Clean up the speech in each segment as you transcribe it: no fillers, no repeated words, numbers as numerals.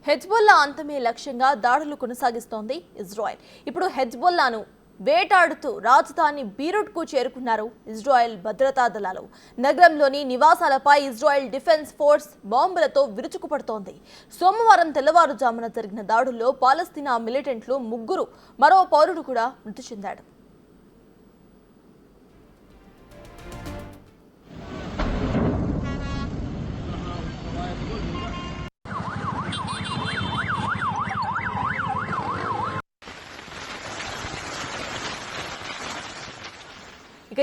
Hezbollah అంతమే లక్ష్యంగా దాడులు కొనసాగిస్తోంది Israel. ఇప్పుడు హెజ్బొల్లాను వేటాడుతూ రాజధాని బీరూట్కు చేరుకున్నారు ఇజ్రాయెల్ భద్రతా దళాలు. నగరంలోని నివాసాలపై ఇజ్రాయెల్ డిఫెన్స్ ఫోర్స్ బాంబులతో విరుచుకుపడుతోంది. సోమవారం తెల్లవారుజామున జరిగిన దాడుల్లో పాలస్తీనా మిలిటెంట్లు ముగ్గురు, మరో పౌరుడు కూడా మృతి చెందాడు.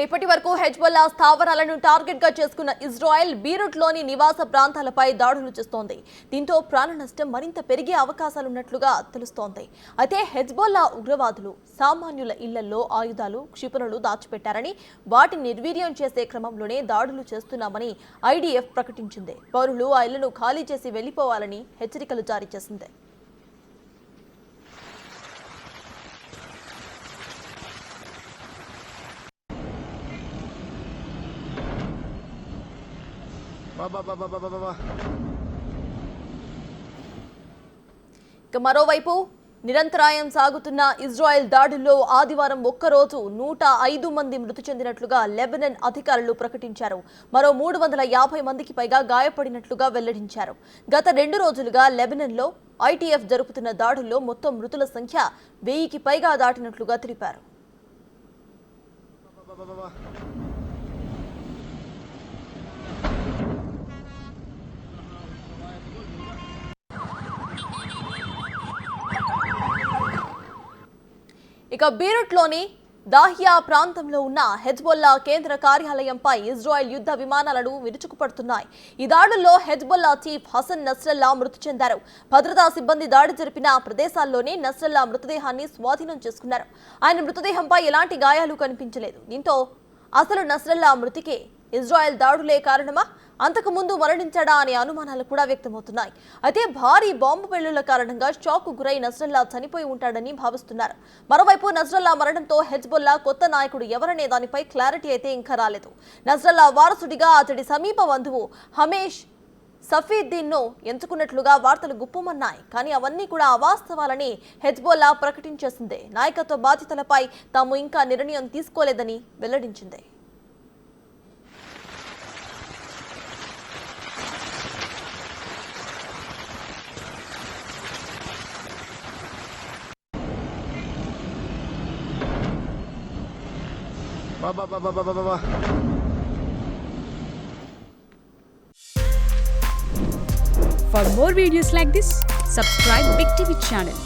ఇప్పటి వరకు హెజ్బొల్లా స్థావరాలను టార్గెట్ గా చేసుకున్న ఇజ్రాయెల్ బీరూట్లోని నివాస ప్రాంతాలపై దాడులు చేస్తోంది. దీంతో ప్రాణ నష్టం మరింత పెరిగే అవకాశాలున్నట్లుగా తెలుస్తోంది. అయితే హెజ్బొల్లా ఉగ్రవాదులు సామాన్యుల ఇళ్లలో ఆయుధాలు, క్షిపణులు దాచిపెట్టారని, వాటిని నిర్వీర్యం చేసే క్రమంలోనే దాడులు చేస్తున్నామని ఐడిఎఫ్ ప్రకటించింది. పౌరులు ఆ ఇళ్లను ఖాళీ చేసి వెళ్లిపోవాలని హెచ్చరికలు జారీ చేసింది. మరోవైపు నిరంతరాయం సాగుతున్న ఇజ్రాయెల్ దాడుల్లో ఆదివారం ఒక్కరోజు 105 మంది మృతి చెందినట్లుగా లెబనాన్ అధికారులు ప్రకటించారు. మరో 350 మందికి పైగా గాయపడినట్లుగా వెల్లడించారు. గత 2 రోజులుగా లెబనాన్లో ఐటీఎఫ్ జరుపుతున్న దాడుల్లో మొత్తం మృతుల సంఖ్య 1000కి పైగా దాటినట్లుగా తెలిపారు. బీరూట్లోని దాహియా ప్రాంతంలో ఉన్న హెజ్బొల్లా కేంద్ర కార్యాలయంపై ఇజ్రాయెల్ యుద్ధ విమానాలను విరుచుకుపడుతున్నాయి. ఈ దాడుల్లో హెజ్బొల్లా చీఫ్ హసన్ నస్రల్లా మృతి చెందారు. భద్రతా సిబ్బంది దాడి జరిపిన ప్రదేశాల్లోనే నస్రల్లా మృతదేహాన్ని స్వాధీనం చేసుకున్నారు. ఆయన మృతదేహంపై ఎలాంటి గాయాలు కనిపించలేదు. దీంతో అసలు నస్రల్లా మృతికి ఇజ్రాయెల్ దాడులే కారణమా, అంతకుముందు మరణించాడా అనే అనుమానాలు కూడా వ్యక్తమవుతున్నాయి. అయితే భారీ బాంబు పేలుళ్ల కారణంగా షాక్ గురై నస్రల్లా చనిపోయి ఉంటాడని భావిస్తున్నారు. మరోవైపు నస్రల్లా మరణంతో హెజ్బొల్లా కొత్త నాయకుడు ఎవరనే దానిపై క్లారిటీ అయితే ఇంకా రాలేదు. నస్రల్లా వారసుడిగా అతడి సమీప బంధువు హమేష్ సఫీద్దీన్ను ఎంచుకున్నట్లుగా వార్తలు గుప్పమన్నాయి. కానీ అవన్నీ కూడా అవాస్తవాలని హెజ్బొల్లా ప్రకటించేసింది. నాయకత్వ బాధ్యతలపై తాము ఇంకా నిర్ణయం తీసుకోలేదని వెల్లడించింది. For more videos like this, subscribe Big TV channel.